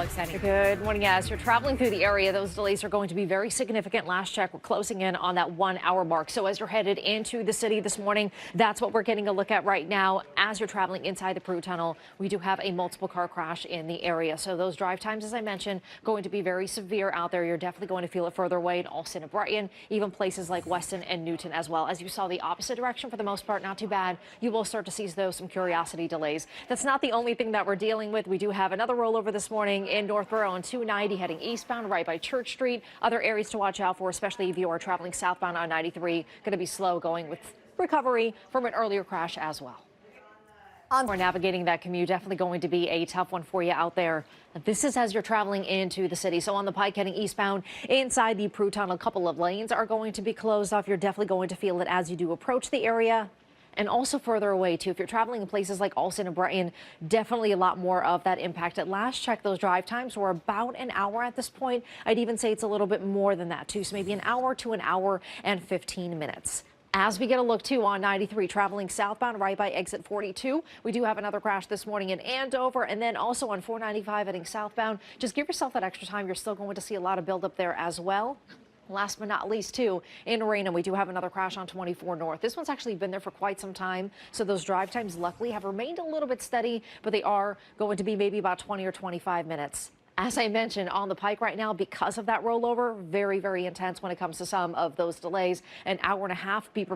Polikseni. Good morning. As you're traveling through the area, those delays are going to be very significant. Last check, we're closing in on that 1 hour mark. So as you're headed into the city this morning, that's what we're getting a look at right now. As you're traveling inside the Peru Tunnel, we do have a multiple car crash in the area. So those drive times, as I mentioned, going to be very severe out there. You're definitely going to feel it further away in Alston and Brighton, even places like Weston and Newton as well. As you saw the opposite direction, for the most part, not too bad. You will start to see, though, some curiosity delays. That's not the only thing that we're dealing with. We do have another rollover this morning in Northborough on 290 heading eastbound right by Church Street. Other areas to watch out for, especially if you are traveling southbound on 93. Going to be slow going with recovery from an earlier crash as well. We're navigating that commute, definitely going to be a tough one for you out there. This is as you're traveling into the city. So on the Pike heading eastbound inside the Peru Tunnel, a couple of lanes are going to be closed off. You're definitely going to feel it as you do approach the area. And also further away, too. If you're traveling in places like Alston and Brighton, definitely a lot more of that impact. At last check, those drive times were about an hour at this point. I'd even say it's a little bit more than that, too. So maybe an hour to an hour and 15 minutes. As we get a look, too, on 93, traveling southbound right by exit 42. We do have another crash this morning in Andover, and then also on 495 heading southbound. Just give yourself that extra time. You're still going to see a lot of buildup there as well. Last but not least, too, in Raynham, we do have another crash on 24 North. This one's actually been there for quite some time, so those drive times luckily have remained a little bit steady, but they are going to be maybe about 20 or 25 minutes. As I mentioned, on the Pike right now, because of that rollover, very, very intense when it comes to some of those delays. An hour and a half. Be prepared.